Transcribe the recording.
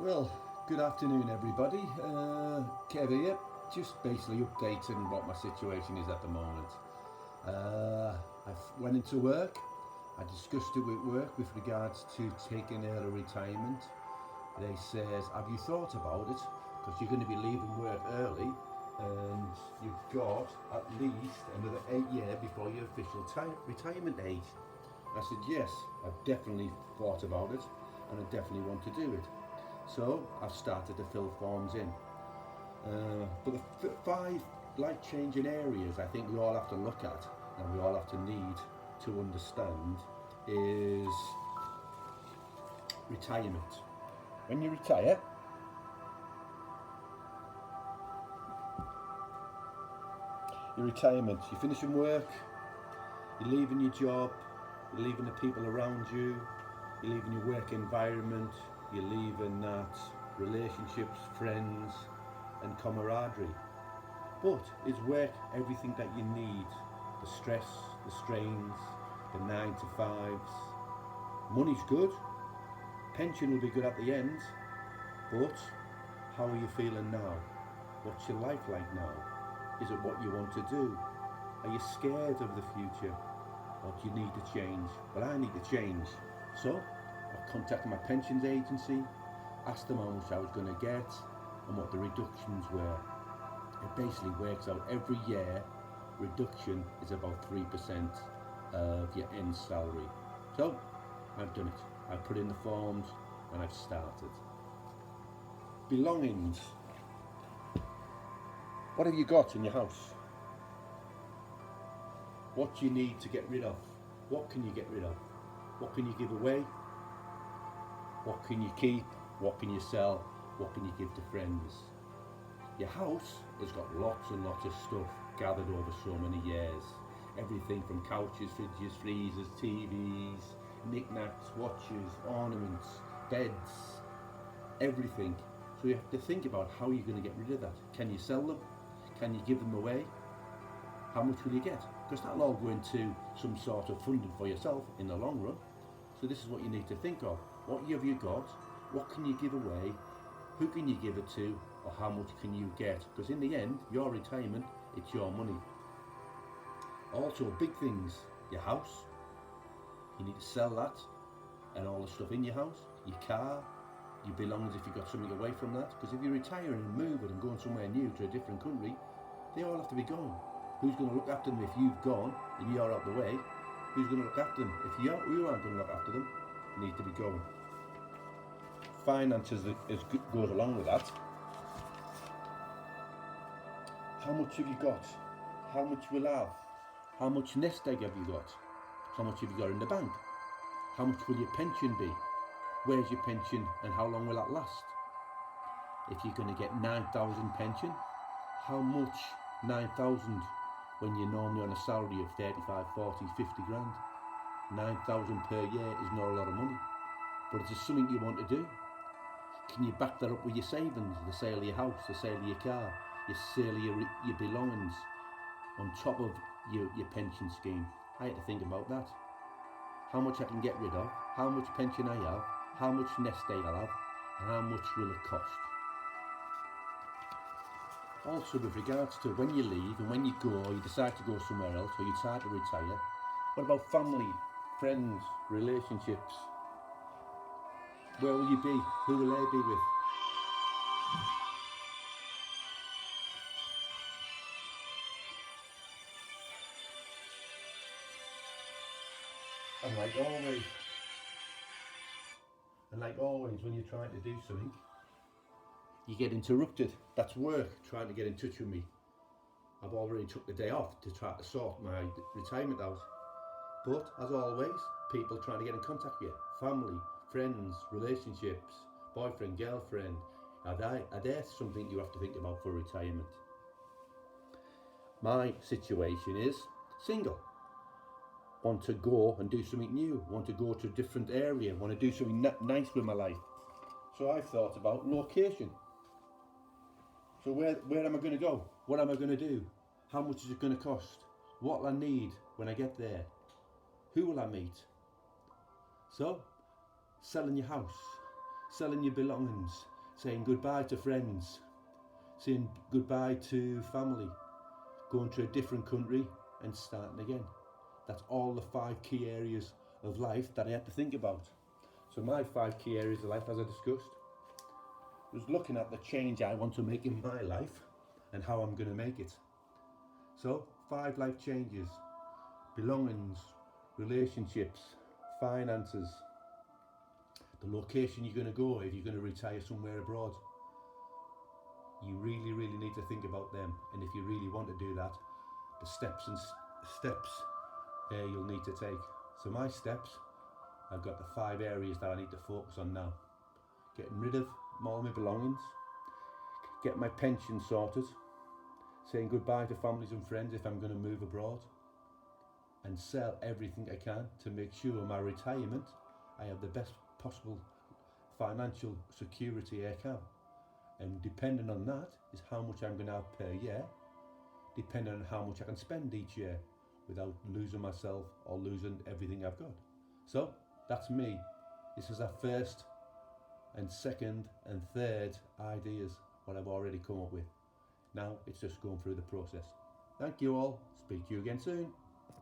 Well, good afternoon, everybody. Kev here. Just basically updating what my situation is at the moment. I went into work. I discussed it with work with regards to taking early retirement. They says, have you thought about it? Because you're going to be leaving work early and you've got at least another 8 years before your official retirement age. I said, yes, I've definitely thought about it and I definitely want to do it. So I've started to fill forms in. But the five life-changing areas I think we all have to look at and we all have to need to understand is retirement. When you retire, your retirement, you're finishing work, you're leaving your job, you're leaving the people around you, you're leaving your work environment, you're leaving that relationships, friends and camaraderie. But is work everything that you need? The stress, the strains, the 9 to 5s. Money's good, pension will be good at the end, but how are you feeling now? What's your life like now? Is it what you want to do? Are you scared of the future? Or do you need to change? Well, I need to change. So I contacted my pensions agency, asked them how much I was going to get and what the reductions were. It basically works out every year, reduction is about 3% of your end salary. So I've done it. I've put in the forms and I've started. Belongings. What have you got in your house? What do you need to get rid of? What can you get rid of? What can you give away? What can you keep? What can you sell? What can you give to friends? Your house has got lots and lots of stuff gathered over so many years. Everything from couches, fridges, freezers, TVs, knickknacks, watches, ornaments, beds, everything. So you have to think about how you're going to get rid of that. Can you sell them? Can you give them away? How much will you get? Because that'll all go into some sort of funding for yourself in the long run. So this is what you need to think of. What have you got? What can you give away? Who can you give it to? Or how much can you get? Because in the end, your retirement, it's your money. Also, big things. Your house. You need to sell that and all the stuff in your house. Your car. Your belongings if you've got something away from that. Because if you retire and move it and going somewhere new to a different country, they all have to be gone. Who's going to look after them if you've gone and you're out the way? Who's going to look after them? If you aren't going to look after them, you need to be going. Finances goes along with that. How much have you got? How much will I have? How much nest egg have you got? How much have you got in the bank? How much will your pension be? Where's your pension and how long will that last? If you're going to get 9,000 pension, how much 9,000 when you're normally on a salary of 35, 40, 50 grand? 9,000 per year is not a lot of money, but it's something you want to do. Can you back that up with your savings, the sale of your house, the sale of your car, your sale of your belongings on top of your pension scheme? I had to think about that. How much I can get rid of, how much pension I have, how much nest egg I'll have, and how much will it cost? Also with regards to when you leave and when you go or you decide to go somewhere else or you decide to retire, what about family, friends, relationships? Where will you be? Who will they be with? And like always, when you're trying to do something, you get interrupted. That's work trying to get in touch with me. I've already took the day off to try to sort my retirement out. But as always, people trying to get in contact with you. Family, friends, relationships, boyfriend, girlfriend. Are there something you have to think about for retirement? My situation is single. Want to go and do something new. Want to go to a different area. Want to do something nice with my life. So I've thought about location. So where am I going to go? What am I going to do? How much is it going to cost? What will I need when I get there? Who will I meet? So, selling your house, selling your belongings, saying goodbye to friends, saying goodbye to family, going to a different country and starting again. That's all the 5 key areas of life that I had to think about. So my 5 key areas of life, as I discussed, was looking at the change I want to make in my life and how I'm going to make it. So 5 life changes: belongings, relationships, finances, the location you're going to go if you're going to retire somewhere abroad. You really need to think about them, and if you really want to do that, the steps you'll need to take. So my steps, I've got the 5 areas that I need to focus on now. Getting rid of all my belongings, get my pension sorted, saying goodbye to families and friends if I'm going to move abroad, and sell everything I can to make sure my retirement I have the best possible financial security I can. And depending on that is how much I'm going to have per year, depending on how much I can spend each year without losing myself or losing everything I've got. So that's me. This is our first and second and third ideas, what I've already come up with. Now it's just going through the process. Thank you all. Speak to you again soon.